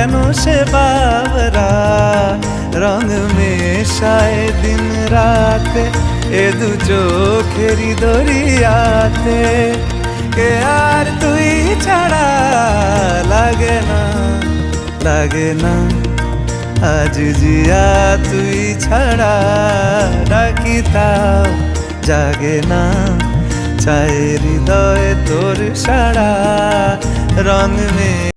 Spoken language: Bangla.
কেন সে বাবরা রং মেশায় দিন রাতে এ দু চোখেরি দরিয়াতে। কে আর তুই ছাড়া লাগে না, লাগে না আজ জিয়া তুই ছাড়া ডাকি তাও জাগে না। চায় হৃদয় তোর সারা রং মে